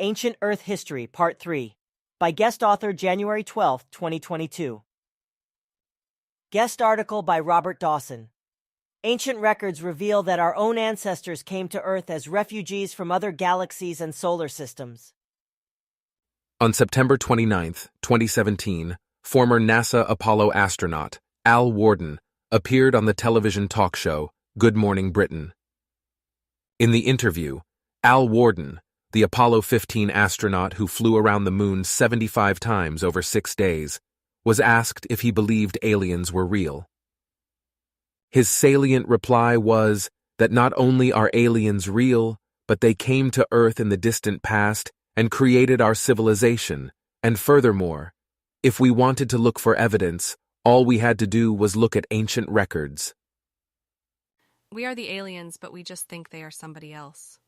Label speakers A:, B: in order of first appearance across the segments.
A: Ancient Earth History, Part 3, by guest author January 12, 2022. Guest article by Robert Dawson. Ancient records reveal that our own ancestors came to Earth as refugees from other galaxies and solar systems.
B: On September 29, 2017, former NASA Apollo astronaut Al Worden appeared on the television talk show Good Morning Britain. In the interview, Al Worden, the Apollo 15 astronaut who flew around the moon 75 times over 6 days, was asked if he believed aliens were real. His salient reply was that not only are aliens real, but they came to Earth in the distant past and created our civilization, and furthermore, if we wanted to look for evidence, all we had to do was look at ancient records.
C: We are the aliens, but we just think they are somebody else.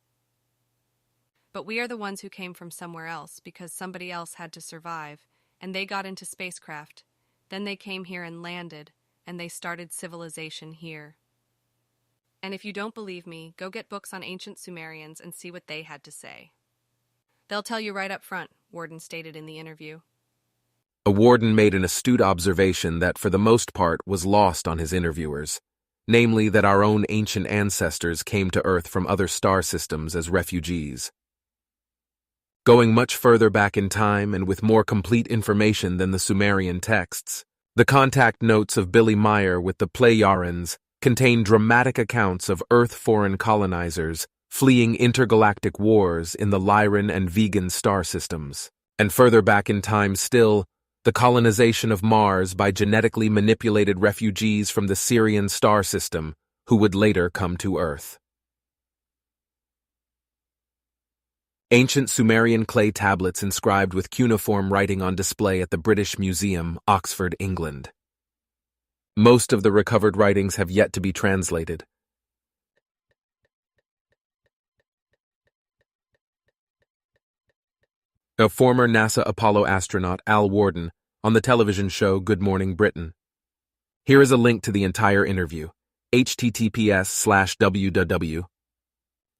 C: But we are the ones who came from somewhere else because somebody else had to survive, and they got into spacecraft. Then they came here and landed, and they started civilization here. And if you don't believe me, go get books on ancient Sumerians and see what they had to say. They'll tell you right up front, Worden stated in the interview.
B: Worden made an astute observation that for the most part was lost on his interviewers, namely that our own ancient ancestors came to Earth from other star systems as refugees. Going much further back in time and with more complete information than the Sumerian texts, the contact notes of Billy Meier with the Plejarans contain dramatic accounts of Earth-foreign colonizers fleeing intergalactic wars in the Lyran and Vegan star systems, and further back in time still, the colonization of Mars by genetically manipulated refugees from the Sirian star system who would later come to Earth. Ancient Sumerian clay tablets inscribed with cuneiform writing on display at the British Museum, Oxford, England. Most of the recovered writings have yet to be translated. A former NASA Apollo astronaut Al Worden on the television show Good Morning Britain. Here is a link to the entire interview. https://www.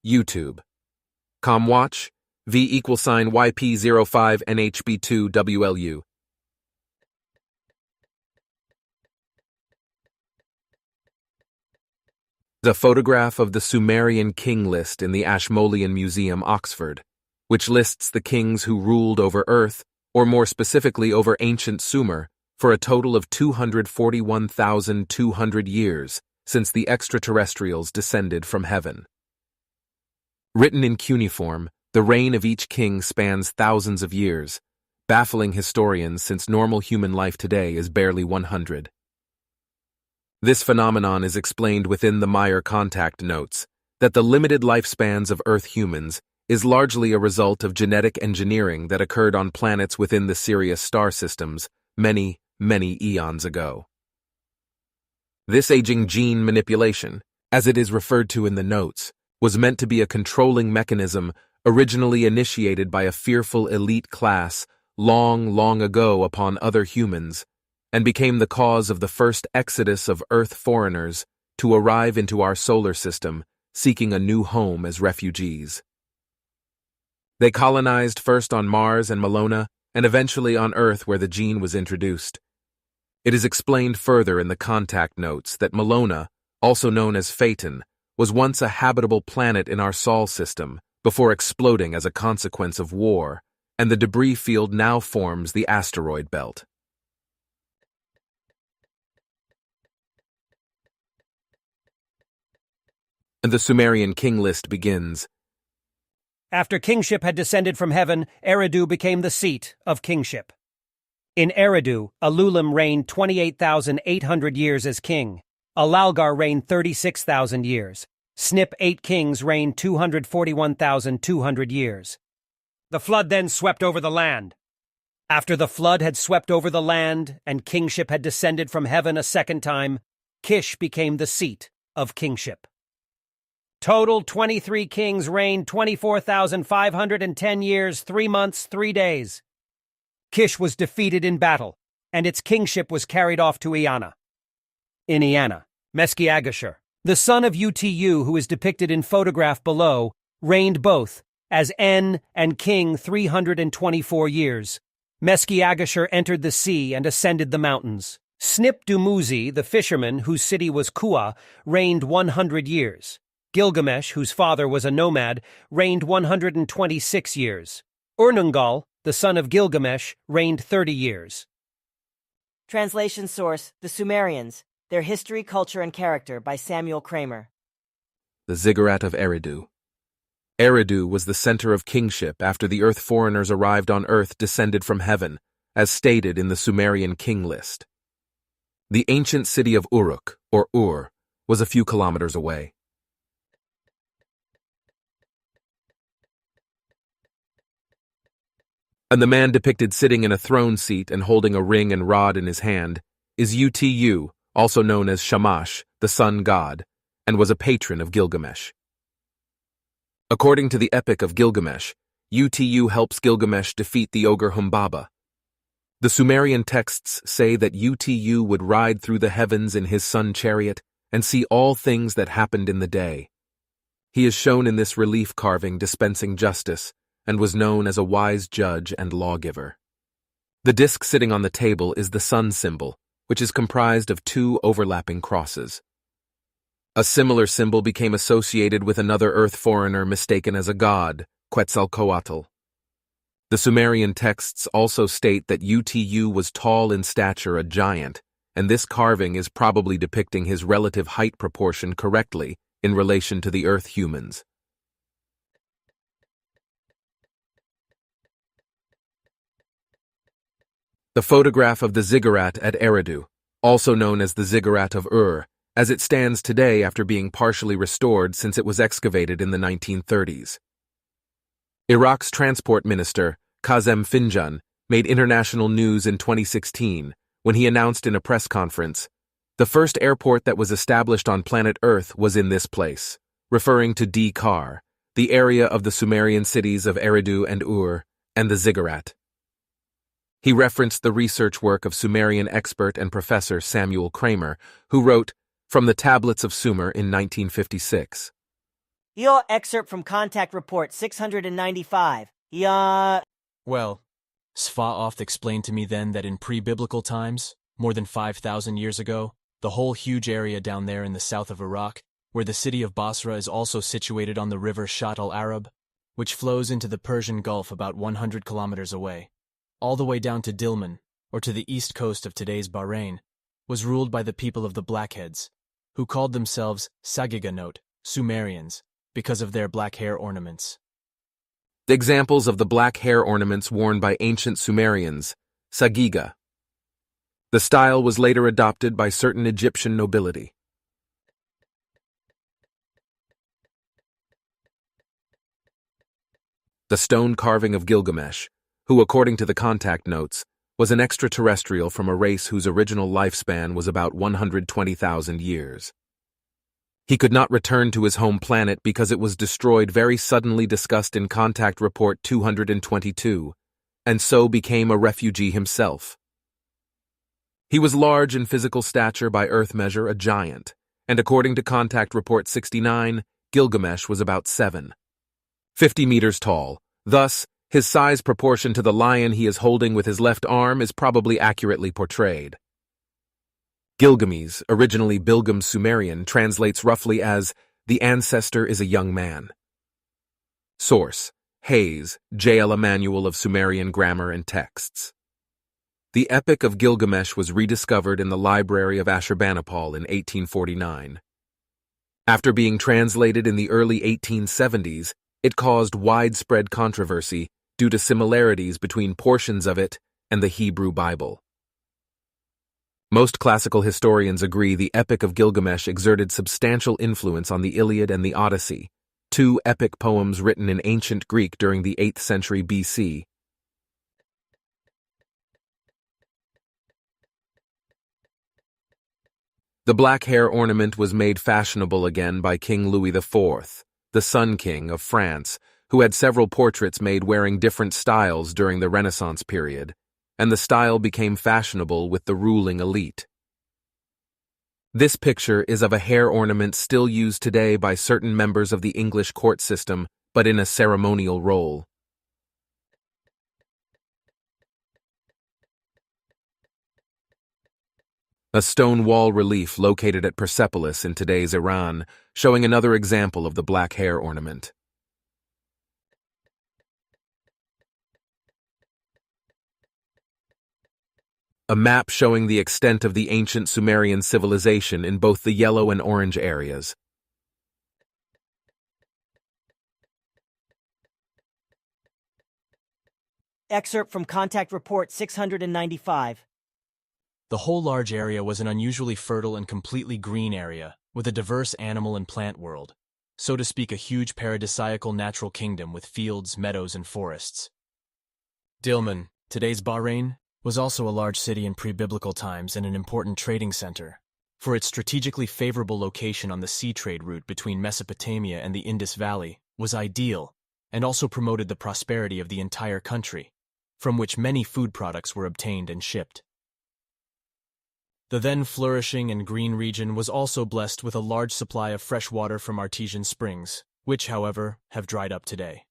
B: YouTube. Comwatch V=YP05NHB2WLU. The photograph of the Sumerian king list in the Ashmolean Museum, Oxford, which lists the kings who ruled over Earth, or more specifically over ancient Sumer, for a total of 241,200 years since the extraterrestrials descended from heaven. Written in cuneiform, the reign of each king spans thousands of years, baffling historians since normal human life today is barely 100. This phenomenon is explained within the Meier contact notes that the limited lifespans of Earth humans is largely a result of genetic engineering that occurred on planets within the Sirius star systems many, many eons ago. This aging gene manipulation, as it is referred to in the notes, was meant to be a controlling mechanism originally initiated by a fearful elite class long, long ago upon other humans, and became the cause of the first exodus of Earth foreigners to arrive into our solar system seeking a new home as refugees. They colonized first on Mars and Melona, and eventually on Earth where the gene was introduced. It is explained further in the contact notes that Melona, also known as Phaeton, was once a habitable planet in our Sol system before exploding as a consequence of war, and the debris field now forms the asteroid belt. And the Sumerian king list begins.
D: After kingship had descended from heaven, Eridu became the seat of kingship. In Eridu, Alulim reigned 28,800 years as king. Alalgar reigned 36,000 years. Snip 8 kings reigned 241,200 years. The flood then swept over the land. After the flood had swept over the land and kingship had descended from heaven a second time, Kish became the seat of kingship. Total 23 kings reigned 24,510 years, 3 months, 3 days. Kish was defeated in battle, and its kingship was carried off to Eanna. In Eanna, Meskiagashur, the son of Utu, who is depicted in photograph below, reigned both as N and king 324 years. Meskiagashar entered the sea and ascended the mountains. Snip Dumuzi, the fisherman whose city was Kua, reigned 100 years. Gilgamesh, whose father was a nomad, reigned 126 years. Urnungal, the son of Gilgamesh, reigned 30 years.
A: Translation source: The Sumerians, Their History, Culture, and Character by Samuel Kramer.
B: The Ziggurat of Eridu. Eridu was the center of kingship after the earth foreigners arrived on earth descended from heaven, as stated in the Sumerian king list. The ancient city of Uruk, or Ur, was a few kilometers away. And the man depicted sitting in a throne seat and holding a ring and rod in his hand is Utu, also known as Shamash, the sun god, and was a patron of Gilgamesh. According to the Epic of Gilgamesh, Utu helps Gilgamesh defeat the ogre Humbaba. The Sumerian texts say that Utu would ride through the heavens in his sun chariot and see all things that happened in the day. He is shown in this relief carving dispensing justice, and was known as a wise judge and lawgiver. The disk sitting on the table is the sun symbol, which is comprised of two overlapping crosses. A similar symbol became associated with another earth foreigner mistaken as a god, Quetzalcoatl. The Sumerian texts also state that Utu was tall in stature, a giant, and this carving is probably depicting his relative height proportion correctly in relation to the earth humans. The photograph of the ziggurat at Eridu, also known as the Ziggurat of Ur, as it stands today after being partially restored since it was excavated in the 1930s. Iraq's transport minister, Kazem Finjan, made international news in 2016 when he announced in a press conference, "The first airport that was established on planet Earth was in this place," referring to Kar, the area of the Sumerian cities of Eridu and Ur, and the ziggurat. He referenced the research work of Sumerian expert and professor Samuel Kramer, who wrote From the Tablets of Sumer in 1956.
A: Your excerpt from Contact Report 695.
E: Well, Sfaoth explained to me then that in pre-biblical times, more than 5,000 years ago, the whole huge area down there in the south of Iraq, where the city of Basra is also situated on the river Shat al-Arab, which flows into the Persian Gulf about 100 kilometers away, all the way down to Dilmun, or to the east coast of today's Bahrain, was ruled by the people of the Blackheads, who called themselves Sagiganot, Sumerians, because of their black hair ornaments.
B: Examples of the black hair ornaments worn by ancient Sumerians, Sagiga. The style was later adopted by certain Egyptian nobility. The stone carving of Gilgamesh, who, according to the contact notes, was an extraterrestrial from a race whose original lifespan was about 120,000 years. He could not return to his home planet because it was destroyed very suddenly, discussed in Contact Report 222, and so became a refugee himself. He was large in physical stature, by Earth measure a giant, and according to Contact Report 69, Gilgamesh was about 7.50 meters tall. Thus, his size proportion to the lion he is holding with his left arm is probably accurately portrayed. Gilgamesh, originally Bilgam Sumerian, translates roughly as, "The ancestor is a young man." Source: Hayes, J.L. A Manual of Sumerian Grammar and Texts. The Epic of Gilgamesh was rediscovered in the Library of Ashurbanipal in 1849. After being translated in the early 1870s, it caused widespread controversy due to similarities between portions of it and the Hebrew Bible. Most classical historians agree the Epic of Gilgamesh exerted substantial influence on the Iliad and the Odyssey, two epic poems written in ancient Greek during the 8th century BC. The black hair ornament was made fashionable again by King Louis IV, the Sun King of France, who had several portraits made wearing different styles during the Renaissance period, and the style became fashionable with the ruling elite. This picture is of a hair ornament still used today by certain members of the English court system but in a ceremonial role. A stone wall relief located at Persepolis in today's Iran, showing another example of the black hair ornament. A map showing the extent of the ancient Sumerian civilization in both the yellow and orange areas.
A: Excerpt from Contact Report 695.
E: The whole large area was an unusually fertile and completely green area, with a diverse animal and plant world, so to speak a huge paradisiacal natural kingdom with fields, meadows, and forests. Dilmun, today's Bahrain, was also a large city in pre-biblical times and an important trading center, for its strategically favorable location on the sea trade route between Mesopotamia and the Indus Valley was ideal and also promoted the prosperity of the entire country, from which many food products were obtained and shipped. The then flourishing and green region was also blessed with a large supply of fresh water from artesian springs, which, however, have dried up today.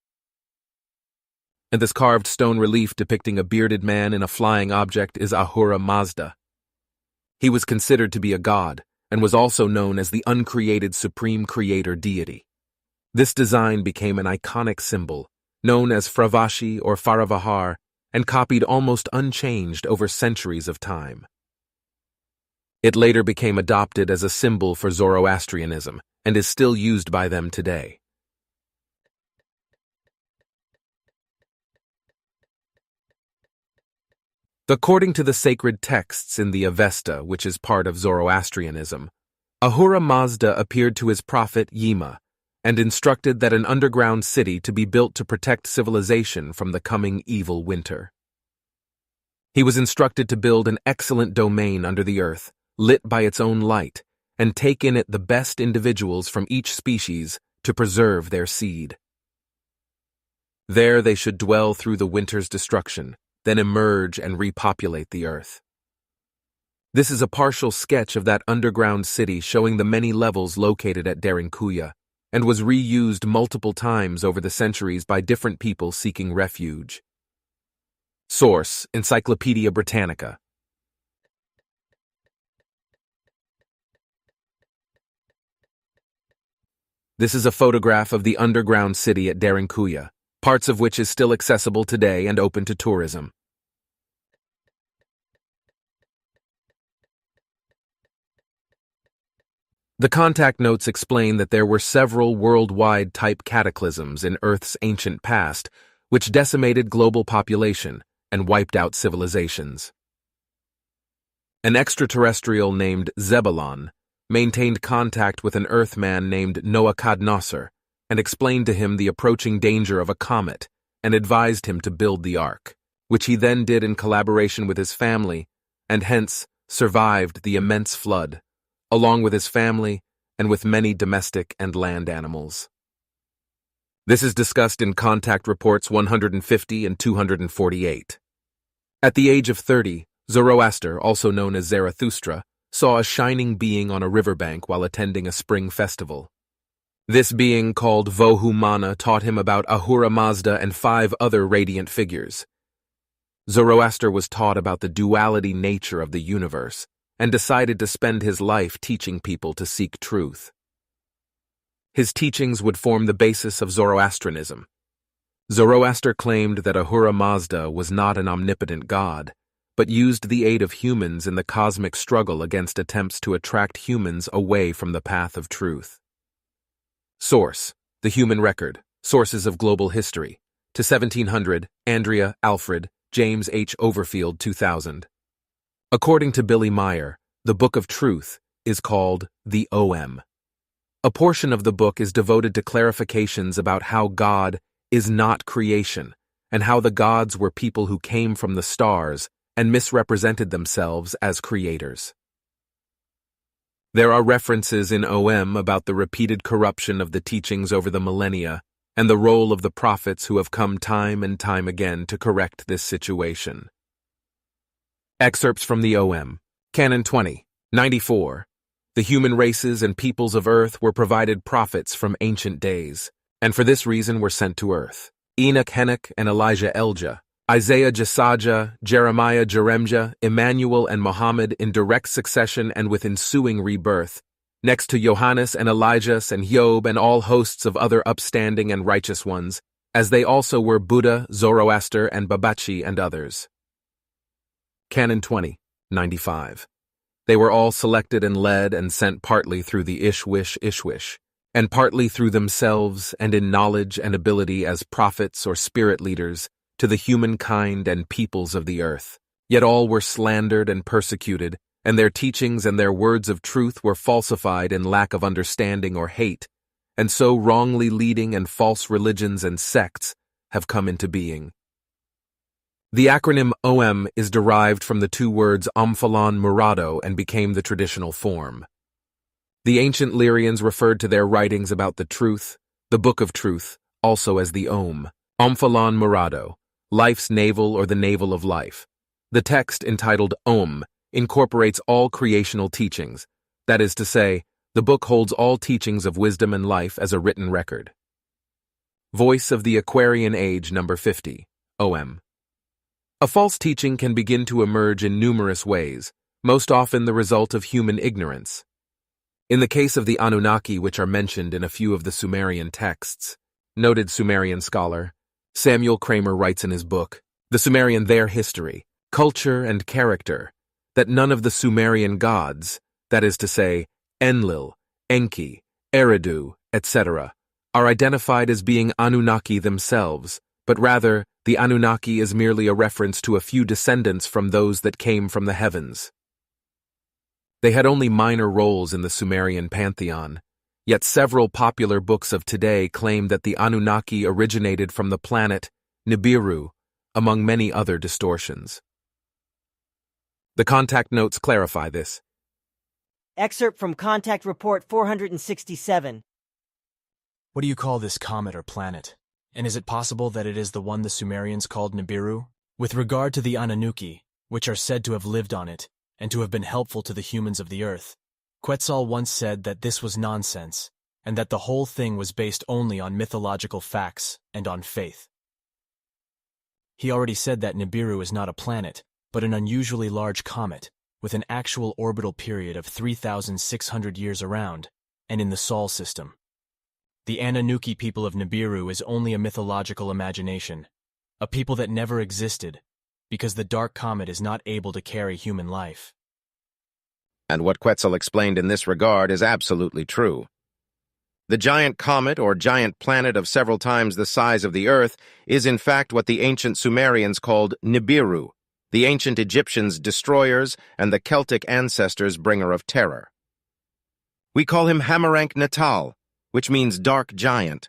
B: And this carved stone relief depicting a bearded man in a flying object is Ahura Mazda. He was considered to be a god, and was also known as the uncreated supreme creator deity. This design became an iconic symbol, known as Fravashi or Faravahar, and copied almost unchanged over centuries of time. It later became adopted as a symbol for Zoroastrianism, and is still used by them today. According to the sacred texts in the Avesta, which is part of Zoroastrianism, Ahura Mazda appeared to his prophet Yima and instructed that an underground city to be built to protect civilization from the coming evil winter. He was instructed to build an excellent domain under the earth, lit by its own light, and take in it the best individuals from each species to preserve their seed. There they should dwell through the winter's destruction, then emerge and repopulate the earth. This is a partial sketch of that underground city showing the many levels located at Derinkuya, and was reused multiple times over the centuries by different people seeking refuge. Source: Encyclopedia Britannica. This is a photograph of the underground city at Derinkuya, parts of which is still accessible today and open to tourism. The contact notes explain that there were several worldwide type cataclysms in Earth's ancient past which decimated global population and wiped out civilizations. An extraterrestrial named Zebulon maintained contact with an Earthman named Noachadnosser and explained to him the approaching danger of a comet and advised him to build the Ark, which he then did in collaboration with his family and hence survived the immense flood, along with his family and with many domestic and land animals. This is discussed in Contact Reports 150 and 248. At the age of 30, Zoroaster, also known as Zarathustra, saw a shining being on a riverbank while attending a spring festival. This being, called Vohumana, taught him about Ahura Mazda and 5 other radiant figures. Zoroaster was taught about the duality nature of the universe and decided to spend his life teaching people to seek truth. His teachings would form the basis of Zoroastrianism. Zoroaster claimed that Ahura Mazda was not an omnipotent god, but used the aid of humans in the cosmic struggle against attempts to attract humans away from the path of truth. Source: The Human Record, Sources of Global History, to 1700, Andrea, Alfred, James H. Overfield, 2000. According to Billy Meier, the Book of Truth is called the OM. A portion of the book is devoted to clarifications about how God is not creation, and how the gods were people who came from the stars and misrepresented themselves as creators. There are references in OM about the repeated corruption of the teachings over the millennia and the role of the prophets who have come time and time again to correct this situation. Excerpts from the OM. Canon 20, 94. The human races and peoples of earth were provided prophets from ancient days, and for this reason were sent to earth. Enoch Henoch and Elijah Elijah, Isaiah Jesaja, Jeremiah Jeremja, Emmanuel and Muhammad in direct succession and with ensuing rebirth, next to Johannes and Elijah and Job and all hosts of other upstanding and righteous ones, as they also were Buddha, Zoroaster, and Babachi and others. Canon 20, 95. They were all selected and led and sent partly through the Ishwish, and partly through themselves and in knowledge and ability as prophets or spirit leaders to the humankind and peoples of the earth. Yet all were slandered and persecuted, and their teachings and their words of truth were falsified in lack of understanding or hate, and so wrongly leading and false religions and sects have come into being. The acronym OM is derived from the two words Omphalan Murado and became the traditional form. The ancient Lyrians referred to their writings about the truth, the Book of Truth, also as the Om, Omphalan Murado, life's navel or the navel of life. The text, entitled Om, incorporates all creational teachings, that is to say, the book holds all teachings of wisdom and life as a written record. Voice of the Aquarian Age, number 50, OM. A false teaching can begin to emerge in numerous ways, most often the result of human ignorance. In the case of the Anunnaki, which are mentioned in a few of the Sumerian texts, noted Sumerian scholar Samuel Kramer writes in his book, The Sumerian Their History, Culture and Character, that none of the Sumerian gods, that is to say, Enlil, Enki, Eridu, etc., are identified as being Anunnaki themselves, but rather, the Anunnaki is merely a reference to a few descendants from those that came from the heavens. They had only minor roles in the Sumerian pantheon, yet several popular books of today claim that the Anunnaki originated from the planet Nibiru, among many other distortions. The contact notes clarify this.
A: Excerpt from Contact Report 467.
E: What do you call this comet or planet? And is it possible that it is the one the Sumerians called Nibiru? With regard to the Anunnaki, which are said to have lived on it, and to have been helpful to the humans of the earth, Quetzal once said that this was nonsense, and that the whole thing was based only on mythological facts and on faith. He already said that Nibiru is not a planet, but an unusually large comet, with an actual orbital period of 3,600 years around, and in the Sol system. The Anunnaki people of Nibiru is only a mythological imagination, a people that never existed, because the dark comet is not able to carry human life.
F: And what Quetzal explained in this regard is absolutely true. The giant comet or giant planet of several times the size of the Earth is in fact what the ancient Sumerians called Nibiru, the ancient Egyptians' destroyers and the Celtic ancestors' bringer of terror. We call him Hamarank Natal, which means dark giant.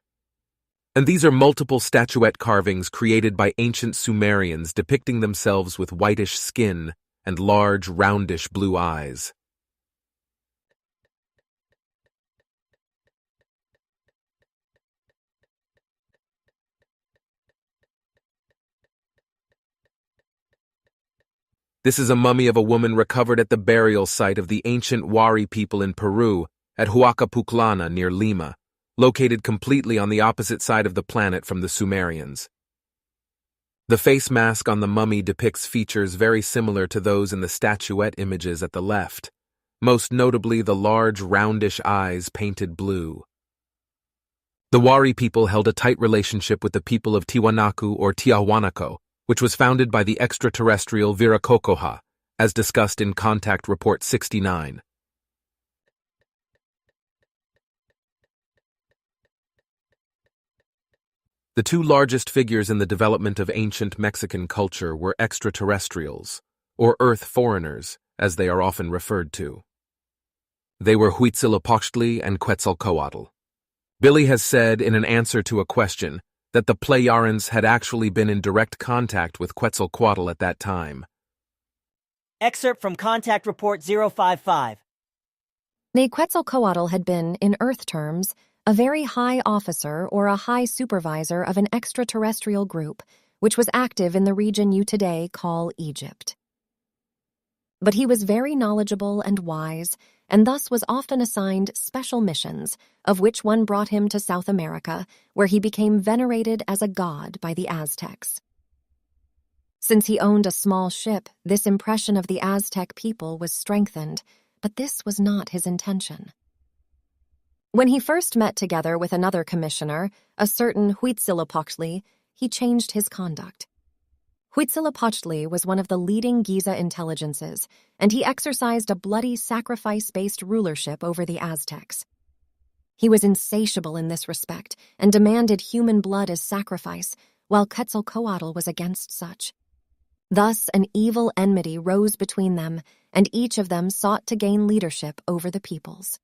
B: And these are multiple statuette carvings created by ancient Sumerians depicting themselves with whitish skin and large, roundish blue eyes. This is a mummy of a woman recovered at the burial site of the ancient Wari people in Peru at Huacapuclana near Lima, located completely on the opposite side of the planet from the Sumerians. The face mask on the mummy depicts features very similar to those in the statuette images at the left, most notably the large roundish eyes painted blue. The Wari people held a tight relationship with the people of Tiwanaku or Tiahuanaco, which was founded by the extraterrestrial Viracocha, as discussed in Contact Report 69. The two largest figures in the development of ancient Mexican culture were extraterrestrials, or Earth foreigners, as they are often referred to. They were Huitzilopochtli and Quetzalcoatl. Billy has said in an answer to a question that the Plejarans had actually been in direct contact with Quetzalcoatl at that time.
A: Excerpt from Contact Report 055.
G: The Quetzalcoatl had been, in Earth terms, a very high officer or a high supervisor of an extraterrestrial group, which was active in the region you today call Egypt. But he was very knowledgeable and wise, and thus was often assigned special missions, of which one brought him to South America, where he became venerated as a god by the Aztecs. Since he owned a small ship, this impression of the Aztec people was strengthened, but this was not his intention. When he first met together with another commissioner, a certain Huitzilopochtli, he changed his conduct. Huitzilopochtli was one of the leading Giza intelligences, and he exercised a bloody sacrifice-based rulership over the Aztecs. He was insatiable in this respect and demanded human blood as sacrifice, while Quetzalcoatl was against such. Thus, an evil enmity rose between them, and each of them sought to gain leadership over the peoples.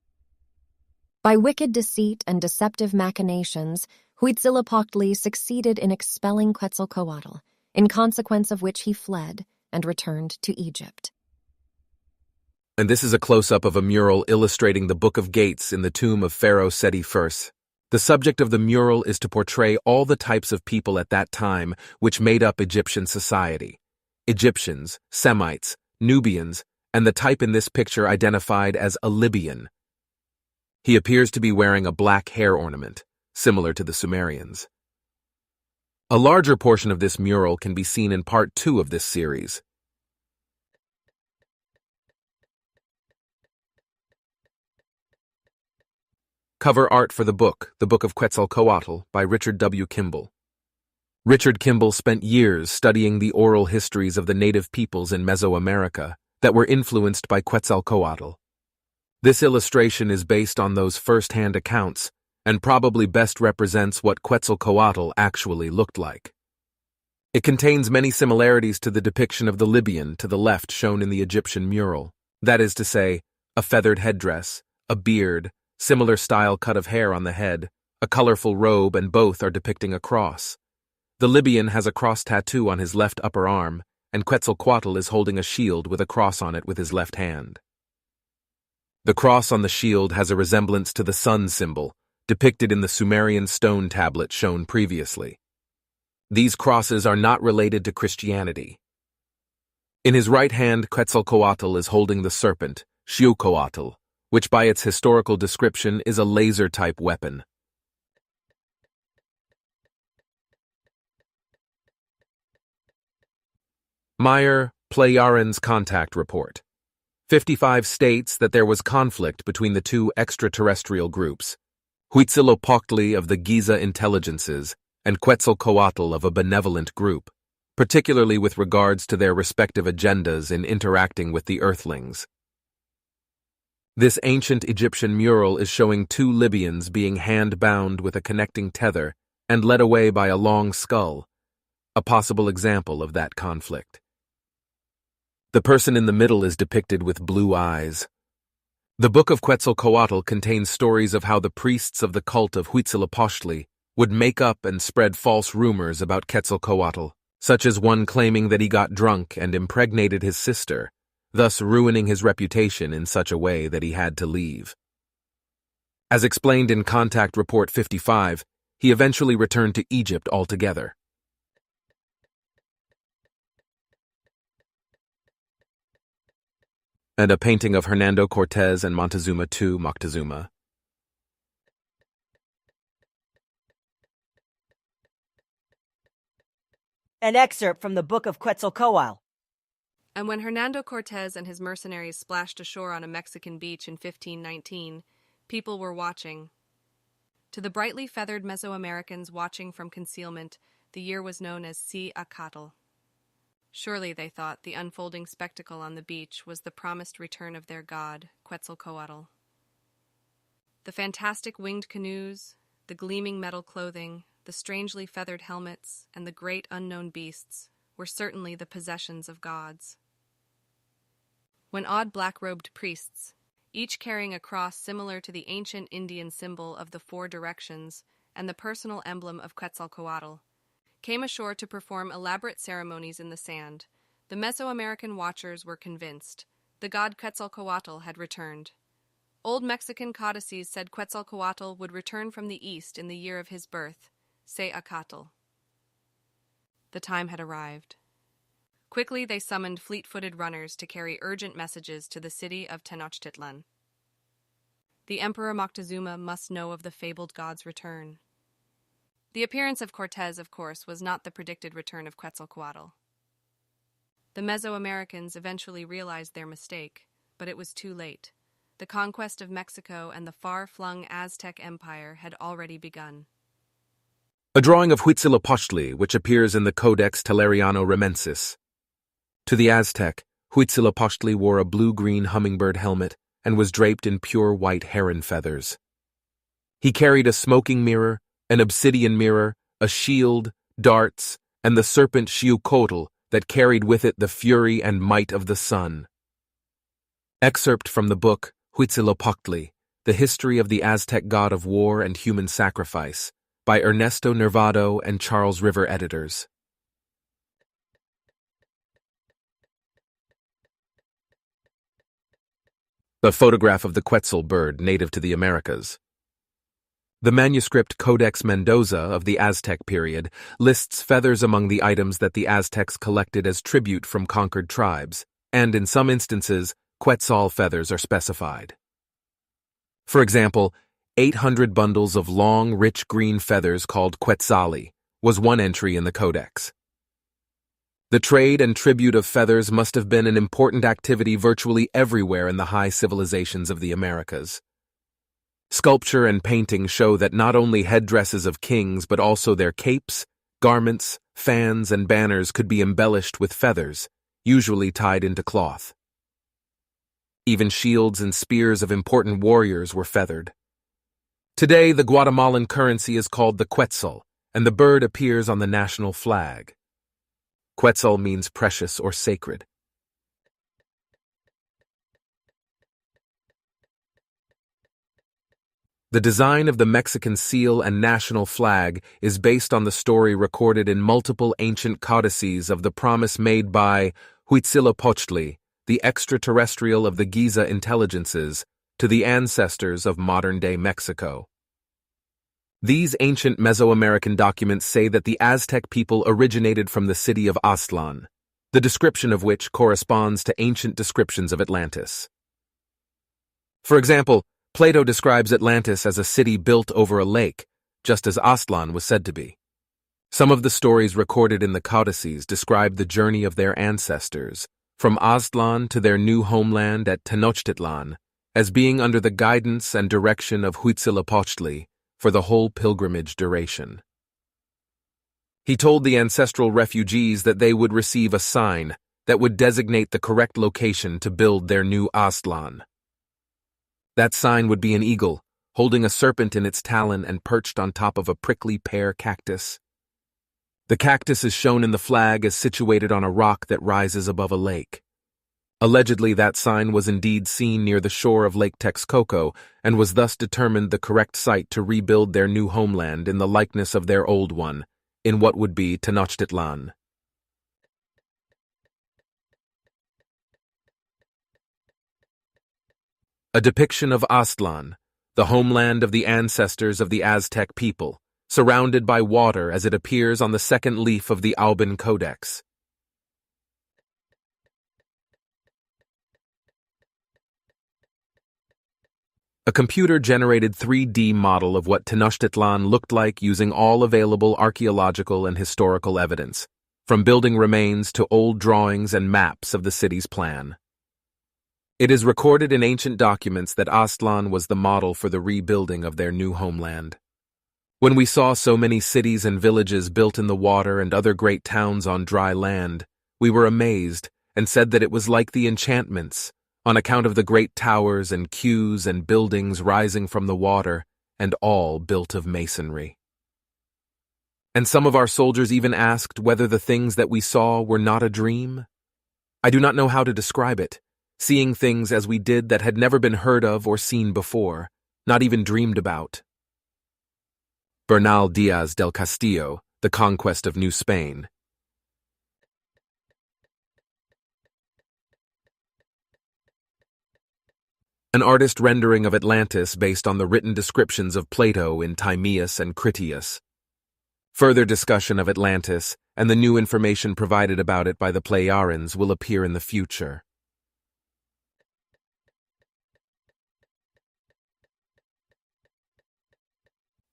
G: By wicked deceit and deceptive machinations, Huitzilopochtli succeeded in expelling Quetzalcoatl, in consequence of which he fled and returned to Egypt.
B: And this is a close-up of a mural illustrating the Book of Gates in the tomb of Pharaoh Seti I. The subject of the mural is to portray all the types of people at that time which made up Egyptian society. Egyptians, Semites, Nubians, and the type in this picture identified as a Libyan. He appears to be wearing a black hair ornament, similar to the Sumerians. A larger portion of this mural can be seen in part 2 of this series. Cover art for the Book of Quetzalcoatl by Richard W. Kimball. Richard Kimball spent years studying the oral histories of the native peoples in Mesoamerica that were influenced by Quetzalcoatl. This illustration is based on those first-hand accounts and probably best represents what Quetzalcoatl actually looked like. It contains many similarities to the depiction of the Libyan to the left shown in the Egyptian mural, that is to say, a feathered headdress, a beard, similar style cut of hair on the head, a colorful robe, and both are depicting a cross. The Libyan has a cross tattoo on his left upper arm, and Quetzalcoatl is holding a shield with a cross on it with his left hand. The cross on the shield has a resemblance to the sun symbol, depicted in the Sumerian stone tablet shown previously. These crosses are not related to Christianity. In his right hand, Quetzalcoatl is holding the serpent, Xiucoatl, which by its historical description is a laser-type weapon. Meier, Plejaren Contact Report. 55 states that there was conflict between the two extraterrestrial groups, Huitzilopochtli of the Giza intelligences and Quetzalcoatl of a benevolent group, particularly with regards to their respective agendas in interacting with the Earthlings. This ancient Egyptian mural is showing two Libyans being hand-bound with a connecting tether and led away by a long skull, a possible example of that conflict. The person in the middle is depicted with blue eyes. The Book of Quetzalcoatl contains stories of how the priests of the cult of Huitzilopochtli would make up and spread false rumors about Quetzalcoatl, such as one claiming that he got drunk and impregnated his sister, thus ruining his reputation in such a way that he had to leave. As explained in Contact Report 55, he eventually returned to Egypt altogether. And a painting of Hernando Cortez and Montezuma II Moctezuma.
A: An excerpt from the Book of Quetzalcoatl.
C: And when Hernando Cortez and his mercenaries splashed ashore on a Mexican beach in 1519, people were watching. To the brightly feathered Mesoamericans watching from concealment, the year was known as Acatl. Surely, they thought, the unfolding spectacle on the beach was the promised return of their god, Quetzalcoatl. The fantastic winged canoes, the gleaming metal clothing, the strangely feathered helmets, and the great unknown beasts were certainly the possessions of gods. When odd black-robed priests, each carrying a cross similar to the ancient Indian symbol of the four directions and the personal emblem of Quetzalcoatl, came ashore to perform elaborate ceremonies in the sand, the Mesoamerican watchers were convinced the god Quetzalcoatl had returned. Old Mexican codices said Quetzalcoatl would return from the east in the year of his birth, Acatl. The time had arrived. Quickly, they summoned fleet-footed runners to carry urgent messages to the city of Tenochtitlan. The Emperor Moctezuma must know of the fabled god's return. The appearance of Cortez, of course, was not the predicted return of Quetzalcoatl. The Mesoamericans eventually realized their mistake, but it was too late. The conquest of Mexico and the far-flung Aztec Empire had already begun.
B: A drawing of Huitzilopochtli, which appears in the Codex Telleriano-Remensis. To the Aztec, Huitzilopochtli wore a blue-green hummingbird helmet and was draped in pure white heron feathers. He carried a smoking mirror, an obsidian mirror, a shield, darts, and the serpent Xiucotl that carried with it the fury and might of the sun. Excerpt from the book Huitzilopochtli, The History of the Aztec God of War and Human Sacrifice, by Ernesto Nervado and Charles River editors. A photograph of the Quetzal bird native to the Americas. The manuscript Codex Mendoza of the Aztec period lists feathers among the items that the Aztecs collected as tribute from conquered tribes, and in some instances, Quetzal feathers are specified. For example, 800 bundles of long, rich green feathers called Quetzali was one entry in the Codex. The trade and tribute of feathers must have been an important activity virtually everywhere in the high civilizations of the Americas. Sculpture and painting show that not only headdresses of kings but also their capes, garments, fans, and banners could be embellished with feathers, usually tied into cloth. Even shields and spears of important warriors were feathered. Today, the Guatemalan currency is called the Quetzal, and the bird appears on the national flag. Quetzal means precious or sacred. The design of the Mexican seal and national flag is based on the story recorded in multiple ancient codices of the promise made by Huitzilopochtli, the extraterrestrial of the Giza intelligences, to the ancestors of modern-day Mexico. These ancient Mesoamerican documents say that the Aztec people originated from the city of Aztlan, the description of which corresponds to ancient descriptions of Atlantis. For example, Plato describes Atlantis as a city built over a lake, just as Aztlan was said to be. Some of the stories recorded in the codices describe the journey of their ancestors, from Aztlan to their new homeland at Tenochtitlan, as being under the guidance and direction of Huitzilopochtli for the whole pilgrimage duration. He told the ancestral refugees that they would receive a sign that would designate the correct location to build their new Aztlan. That sign would be an eagle, holding a serpent in its talon and perched on top of a prickly pear cactus. The cactus is shown in the flag as situated on a rock that rises above a lake. Allegedly, that sign was indeed seen near the shore of Lake Texcoco and was thus determined the correct site to rebuild their new homeland in the likeness of their old one, in what would be Tenochtitlan. A depiction of Aztlan, the homeland of the ancestors of the Aztec people, surrounded by water as it appears on the second leaf of the Auburn Codex. A computer-generated 3D model of what Tenochtitlan looked like using all available archaeological and historical evidence, from building remains to old drawings and maps of the city's plan. It is recorded in ancient documents that Aztlan was the model for the rebuilding of their new homeland. When we saw so many cities and villages built in the water and other great towns on dry land, we were amazed and said that it was like the enchantments, on account of the great towers and quays and buildings rising from the water, and all built of masonry. And some of our soldiers even asked whether the things that we saw were not a dream. I do not know how to describe it, seeing things as we did that had never been heard of or seen before, not even dreamed about. Bernal Diaz del Castillo, The Conquest of New Spain. An artist rendering of Atlantis based on the written descriptions of Plato in Timaeus and Critias. Further discussion of Atlantis and the new information provided about it by the Plejarans will appear in the future.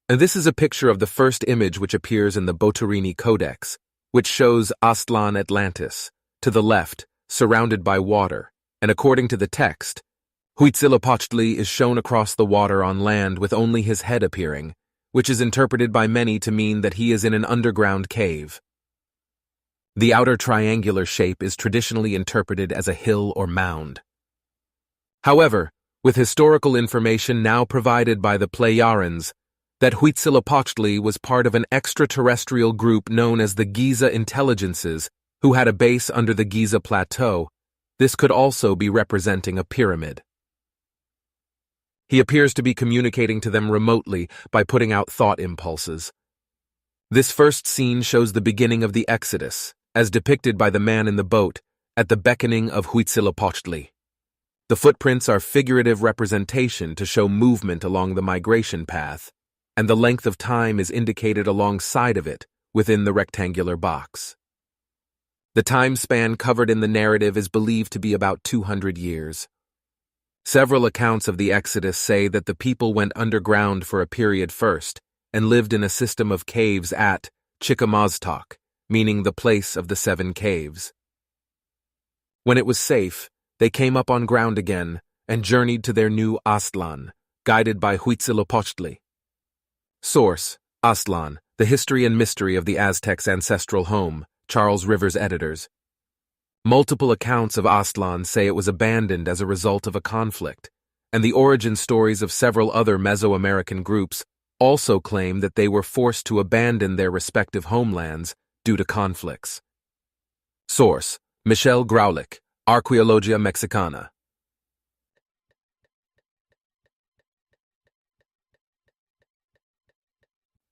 B: And this is a picture of the first image which appears in the Botarini Codex, which shows Aztlan Atlantis, to the left, surrounded by water, and according to the text, Huitzilopochtli is shown across the water on land with only his head appearing, which is interpreted by many to mean that he is in an underground cave. The outer triangular shape is traditionally interpreted as a hill or mound. However, with historical information now provided by the Plejarans, that Huitzilopochtli was part of an extraterrestrial group known as the Giza Intelligences, who had a base under the Giza Plateau, this could also be representing a pyramid. He appears to be communicating to them remotely by putting out thought impulses. This first scene shows the beginning of the Exodus, as depicted by the man in the boat, at the beckoning of Huitzilopochtli. The footprints are figurative representation to show movement along the migration path, and the length of time is indicated alongside of it within the rectangular box. The time span covered in the narrative is believed to be about 200 years. Several accounts of the Exodus say that the people went underground for a period first and lived in a system of caves at Chikamaztok, meaning the place of the 7 caves. When it was safe, they came up on ground again and journeyed to their new Aztlan, guided by Huitzilopochtli. Source: Aztlan, The History and Mystery of the Aztecs' Ancestral Home, Charles Rivers Editors. Multiple accounts of Aztlan say it was abandoned as a result of a conflict, and the origin stories of several other Mesoamerican groups also claim that they were forced to abandon their respective homelands due to conflicts. Source: Michel Graulich, Arqueologia Mexicana.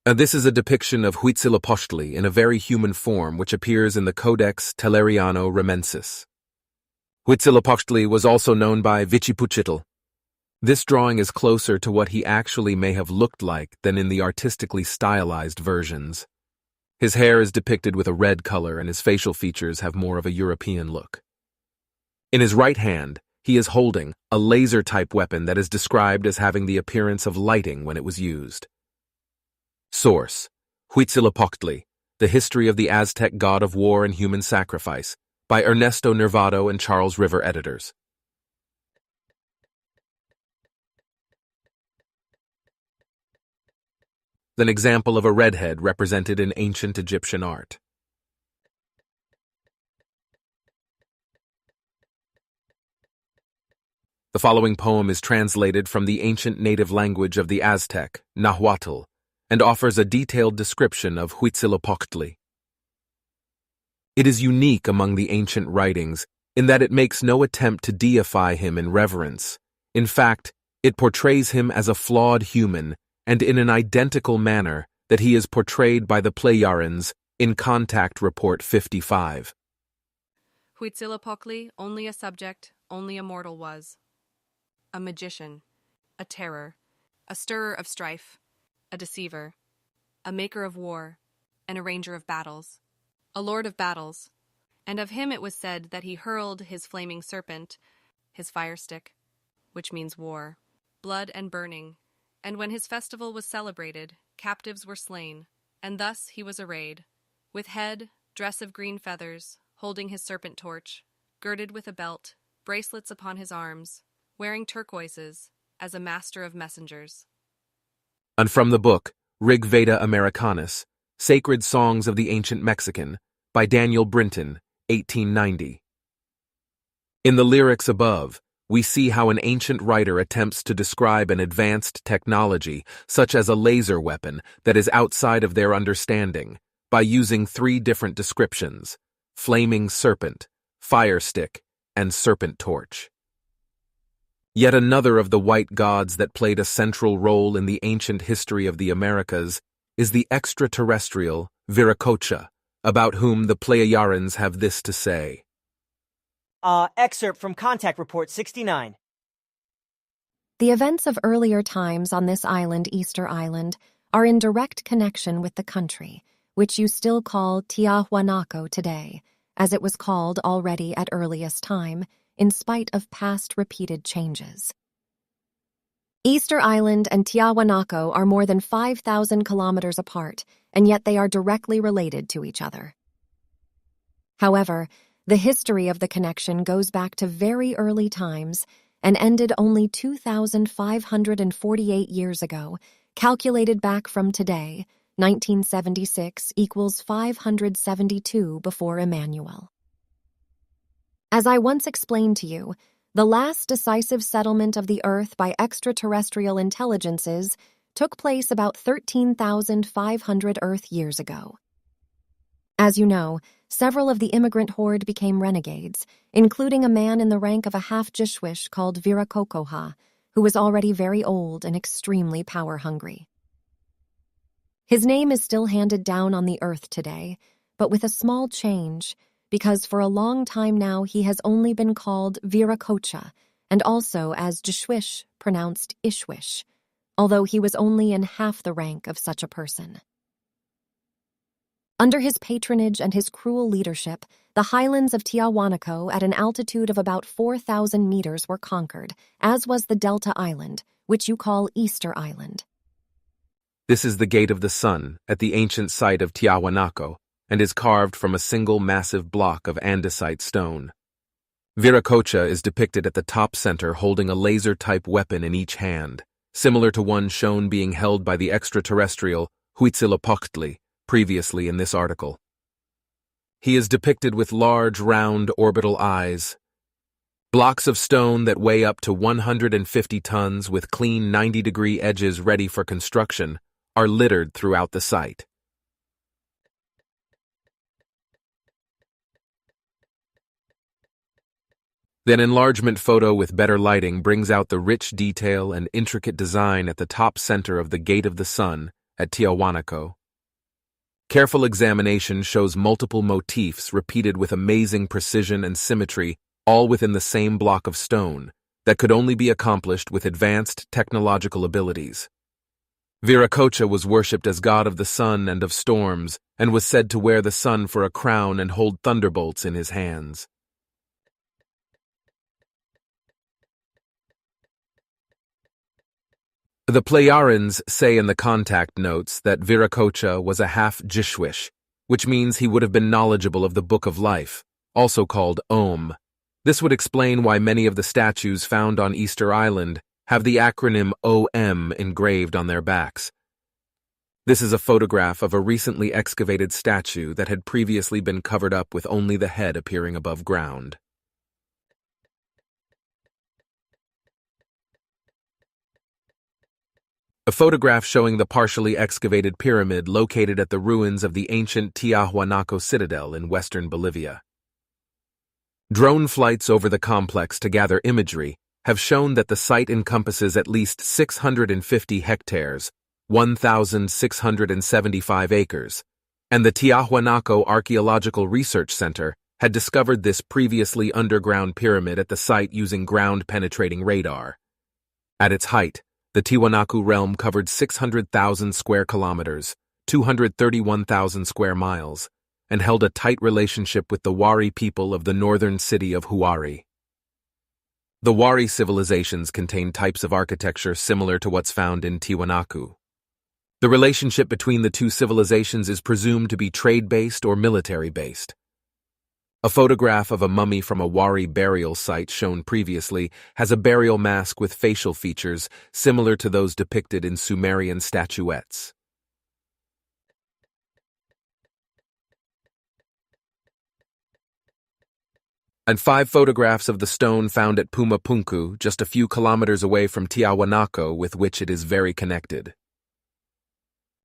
B: And this is a depiction of Huitzilopochtli in a very human form which appears in the Codex Telleriano-Remensis. Huitzilopochtli was also known by Vichipuchitl. This drawing is closer to what he actually may have looked like than in the artistically stylized versions. His hair is depicted with a red color and his facial features have more of a European look. In his right hand, he is holding a laser-type weapon that is described as having the appearance of lighting when it was used. Source: Huitzilopochtli, The History of the Aztec God of War and Human Sacrifice, by Ernesto Nervado and Charles River Editors. An example of a redhead represented in ancient Egyptian art. The following poem is translated from the ancient native language of the Aztec, Nahuatl, and offers a detailed description of Huitzilopochtli. It is unique among the ancient writings in that it makes no attempt to deify him in reverence. In fact, it portrays him as a flawed human and in an identical manner that he is portrayed by the Plejarans in Contact Report 55.
C: Huitzilopochtli, only a subject, only a mortal was. A magician, a terror, a stirrer of strife, a deceiver, a maker of war, an arranger of battles, a lord of battles, and of him it was said that he hurled his flaming serpent, his fire stick, which means war, blood and burning, and when his festival was celebrated, captives were slain, and thus he was arrayed, with head, dress of green feathers, holding his serpent torch, girded with a belt, bracelets upon his arms, wearing turquoises, as a master of messengers.
B: And from the book, Rig Veda Americanus, Sacred Songs of the Ancient Mexican, by Daniel Brinton, 1890. In the lyrics above, we see how an ancient writer attempts to describe an advanced technology, such as a laser weapon, that is outside of their understanding, by using 3 different descriptions: flaming serpent, fire stick, and serpent torch. Yet another of the white gods that played a central role in the ancient history of the Americas is the extraterrestrial Viracocha, about whom the Plejarans have this to say.
A: Excerpt from Contact Report 69.
G: The events of earlier times on this island, Easter Island, are in direct connection with the country, which you still call Tiahuanaco today, as it was called already at earliest time, in spite of past repeated changes. Easter Island and Tiahuanaco are more than 5,000 kilometers apart, and yet they are directly related to each other. However, the history of the connection goes back to very early times and ended only 2,548 years ago, calculated back from today, 1976 equals 572 before Emmanuel. As I once explained to you, the last decisive settlement of the Earth by extraterrestrial intelligences took place about 13,500 Earth years ago. As you know, several of the immigrant horde became renegades, including a man in the rank of a half-Jishwish called Viracocha, who was already very old and extremely power-hungry. His name is still handed down on the Earth today, but with a small change, because for a long time now he has only been called Viracocha, and also as Jishwish, pronounced Ishwish, although he was only in half the rank of such a person. Under his patronage and his cruel leadership, the highlands of Tiahuanaco at an altitude of about 4,000 meters were conquered, as was the Delta Island, which you call Easter Island.
B: This is the Gate of the Sun at the ancient site of Tiahuanaco, and is carved from a single massive block of andesite stone. Viracocha is depicted at the top center holding a laser-type weapon in each hand, similar to one shown being held by the extraterrestrial Huitzilopochtli, previously in this article. He is depicted with large, round, orbital eyes. Blocks of stone that weigh up to 150 tons with clean 90-degree edges ready for construction are littered throughout the site. Then enlargement photo with better lighting brings out the rich detail and intricate design at the top center of the Gate of the Sun at Tiahuanaco. Careful examination shows multiple motifs repeated with amazing precision and symmetry, all within the same block of stone, that could only be accomplished with advanced technological abilities. Viracocha was worshipped as god of the sun and of storms, and was said to wear the sun for a crown and hold thunderbolts in his hands. The Plejarians say in the contact notes that Viracocha was a half-Jishwish, which means he would have been knowledgeable of the Book of Life, also called Om. This would explain why many of the statues found on Easter Island have the acronym OM engraved on their backs. This is a photograph of a recently excavated statue that had previously been covered up with only the head appearing above ground. A photograph showing the partially excavated pyramid located at the ruins of the ancient Tiahuanaco citadel in western Bolivia. Drone flights over the complex to gather imagery have shown that the site encompasses at least 650 hectares, 1,675 acres, and the Tiahuanaco Archaeological Research Center had discovered this previously underground pyramid at the site using ground-penetrating radar. At its height, the Tiwanaku realm covered 600,000 square kilometers, 231,000 square miles, and held a tight relationship with the Wari people of the northern city of Huari. The Wari civilizations contain types of architecture similar to what's found in Tiwanaku. The relationship between the two civilizations is presumed to be trade-based or military-based. A photograph of a mummy from a Wari burial site shown previously has a burial mask with facial features similar to those depicted in Sumerian statuettes. And 5 photographs of the stone found at Pumapunku, just a few kilometers away from Tiahuanaco, with which it is very connected.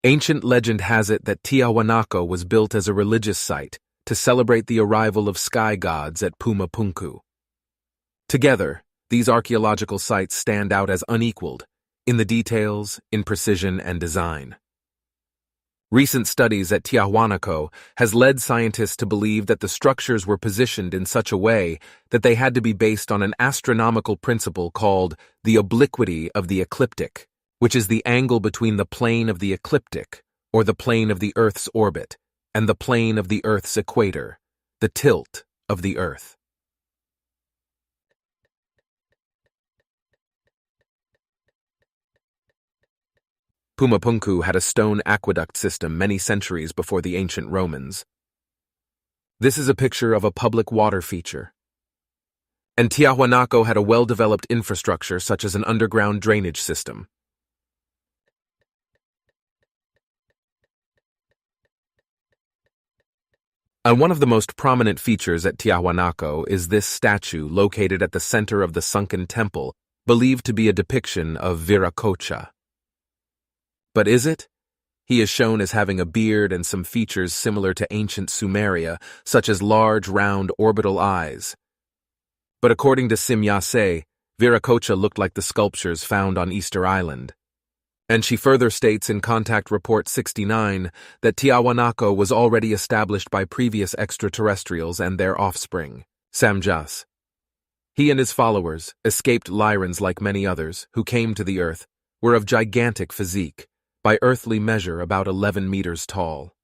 B: Ancient legend has it that Tiahuanaco was built as a religious site to celebrate the arrival of sky gods at Pumapunku. Together, these archaeological sites stand out as unequaled, in the details, in precision, and design. Recent studies at Tiahuanaco has led scientists to believe that the structures were positioned in such a way that they had to be based on an astronomical principle called the obliquity of the ecliptic, which is the angle between the plane of the ecliptic, or the plane of the Earth's orbit, and the plane of the Earth's equator, the tilt of the Earth. Pumapunku had a stone aqueduct system many centuries before the ancient Romans. This is a picture of a public water feature. And Tiahuanaco had a well-developed infrastructure such as an underground drainage system. And one of the most prominent features at Tiahuanaco is this statue located at the center of the sunken temple, believed to be a depiction of Viracocha. But is it? He is shown as having a beard and some features similar to ancient Sumeria, such as large, round, orbital eyes. But according to Simyase, Viracocha looked like the sculptures found on Easter Island. And she further states in Contact Report 69 that Tiahuanaco was already established by previous extraterrestrials and their offspring, Samjas. He and his followers, escaped Lyrans like many others, who came to the Earth, were of gigantic physique, by earthly measure about 11 meters tall.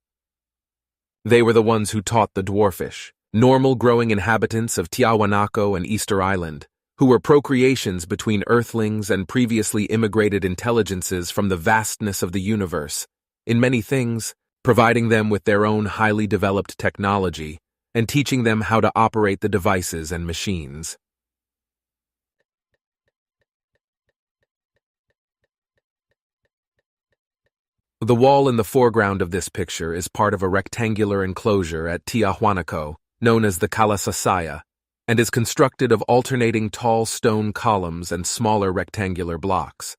B: They were the ones who taught the dwarfish, normal-growing inhabitants of Tiahuanaco and Easter Island, who were procreations between earthlings and previously immigrated intelligences from the vastness of the universe, in many things, providing them with their own highly developed technology and teaching them how to operate the devices and machines. The wall in the foreground of this picture is part of a rectangular enclosure at Tiahuanaco, known as the Calasasaya, and is constructed of alternating tall stone columns and smaller rectangular blocks.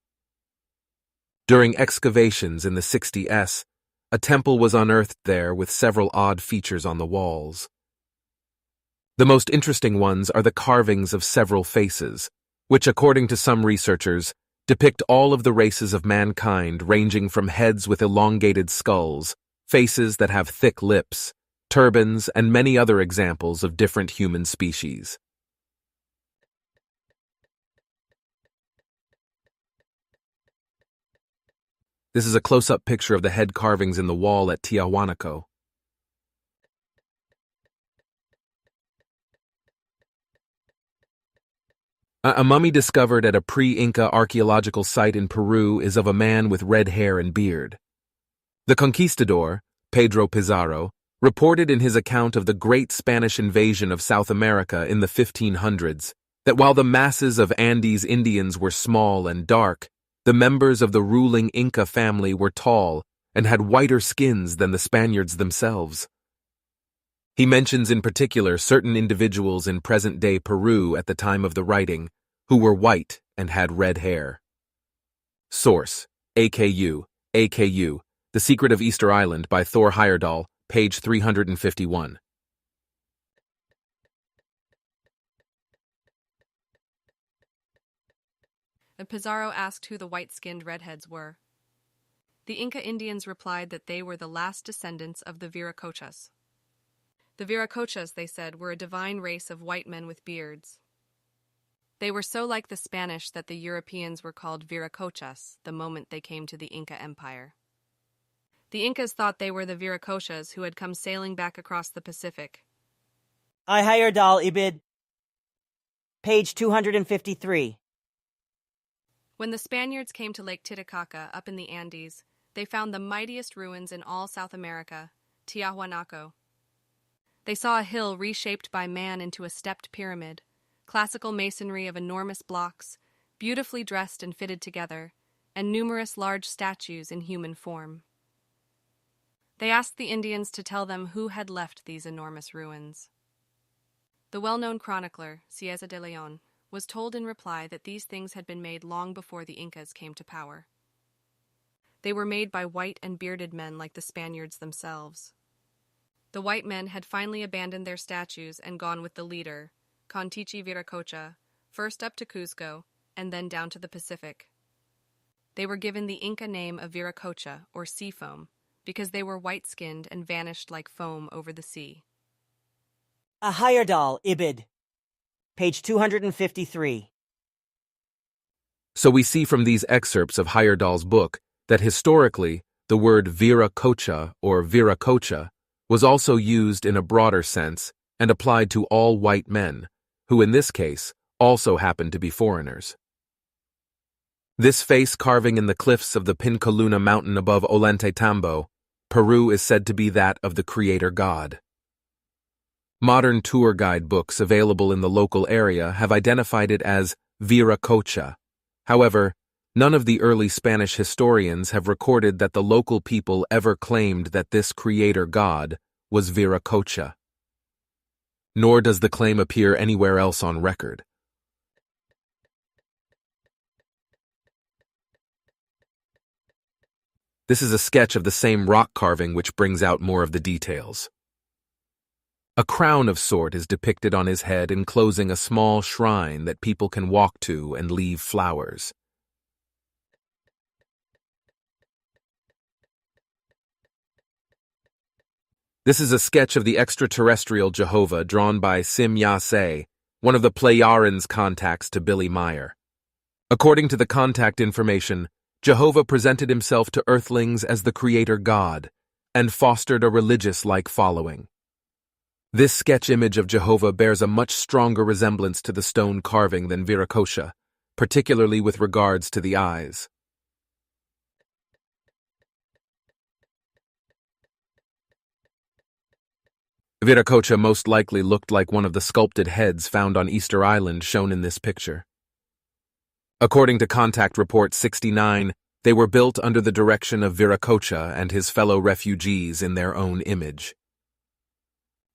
B: During excavations in the 60s, a temple was unearthed there with several odd features on the walls. The most interesting ones are the carvings of several faces, which, according to some researchers, depict all of the races of mankind ranging from heads with elongated skulls, faces that have thick lips, turbans, and many other examples of different human species. This is a close-up picture of the head carvings in the wall at Tiahuanaco. A mummy discovered at a pre-Inca archaeological site in Peru is of a man with red hair and beard. The conquistador, Pedro Pizarro, reported in his account of the Great Spanish Invasion of South America in the 1500s that while the masses of Andes Indians were small and dark, the members of the ruling Inca family were tall and had whiter skins than the Spaniards themselves. He mentions in particular certain individuals in present-day Peru at the time of the writing who were white and had red hair. Source: AKU, The Secret of Easter Island by Thor Heyerdahl, page 351.
C: Pizarro asked who the white-skinned redheads were. The Inca Indians replied that they were the last descendants of the Viracochas. The Viracochas, they said, were a divine race of white men with beards. They were so like the Spanish that the Europeans were called Viracochas the moment they came to the Inca Empire. The Incas thought they were the Viracochas who had come sailing back across the Pacific.
A: I Heyerdahl Ibid. Page 253.
C: When the Spaniards came to Lake Titicaca up in the Andes, they found the mightiest ruins in all South America, Tiahuanaco. They saw a hill reshaped by man into a stepped pyramid, classical masonry of enormous blocks, beautifully dressed and fitted together, and numerous large statues in human form. They asked the Indians to tell them who had left these enormous ruins. The well-known chronicler, Cieza de Leon, was told in reply that these things had been made long before the Incas came to power. They were made by white and bearded men like the Spaniards themselves. The white men had finally abandoned their statues and gone with the leader, Contichi Viracocha, first up to Cuzco and then down to the Pacific. They were given the Inca name of Viracocha, or sea foam, because they were white-skinned and vanished like foam over the sea.
A: A Heyerdahl Ibid. Page 253.
B: So we see from these excerpts of Heyerdahl's book that historically, the word Viracocha or Viracocha was also used in a broader sense and applied to all white men, who in this case also happened to be foreigners. This face carving in the cliffs of the Pincoluna mountain above Ollantaytambo, Peru, is said to be that of the creator god. Modern tour guide books available in the local area have identified it as Viracocha. However, none of the early Spanish historians have recorded that the local people ever claimed that this creator god was Viracocha. Nor does the claim appear anywhere else on record. This is a sketch of the same rock carving which brings out more of the details. A crown of sort is depicted on his head enclosing a small shrine that people can walk to and leave flowers. This is a sketch of the extraterrestrial Jehovah drawn by Sim Ya-se, one of the Plejarians' contacts to Billy Meier. According to the contact information, Jehovah presented himself to Earthlings as the creator god and fostered a religious-like following. This sketch image of Jehovah bears a much stronger resemblance to the stone carving than Viracocha, particularly with regards to the eyes. Viracocha most likely looked like one of the sculpted heads found on Easter Island shown in this picture. According to Contact Report 69, they were built under the direction of Viracocha and his fellow refugees in their own image.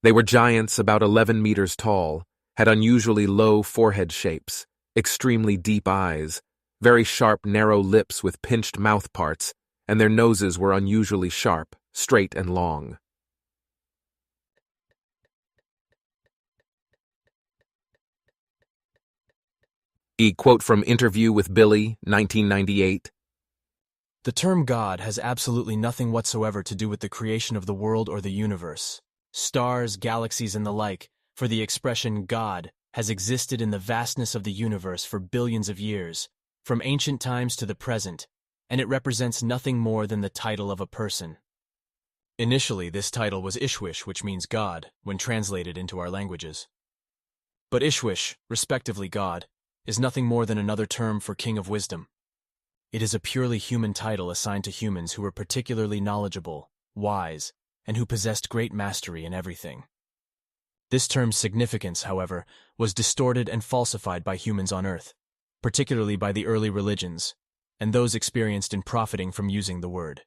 B: They were giants about 11 meters tall, had unusually low forehead shapes, extremely deep eyes, very sharp narrow lips with pinched mouth parts, and their noses were unusually sharp, straight and long. A quote from Interview with Billy, 1998.
E: The term God has absolutely nothing whatsoever to do with the creation of the world or the universe. Stars, galaxies, and the like, for the expression God has existed in the vastness of the universe for billions of years, from ancient times to the present, and it represents nothing more than the title of a person. Initially, this title was Ishwish, which means God, when translated into our languages. But Ishwish, respectively God, is nothing more than another term for King of Wisdom. It is a purely human title assigned to humans who were particularly knowledgeable, wise, and who possessed great mastery in everything. This term's significance, however, was distorted and falsified by humans on Earth, particularly by the early religions, and those experienced in profiting from using the word.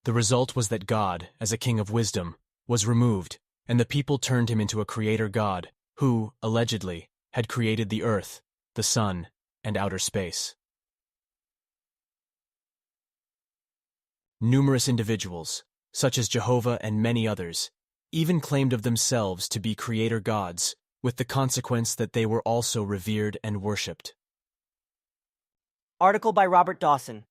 E: The result was that God, as a king of wisdom, was removed, and the people turned him into a creator god who, allegedly, had created the Earth, the sun, and outer space. Numerous individuals, such as Jehovah and many others, even claimed of themselves to be creator gods, with the consequence that they were also revered and worshipped.
A: Article by Robert Dawson.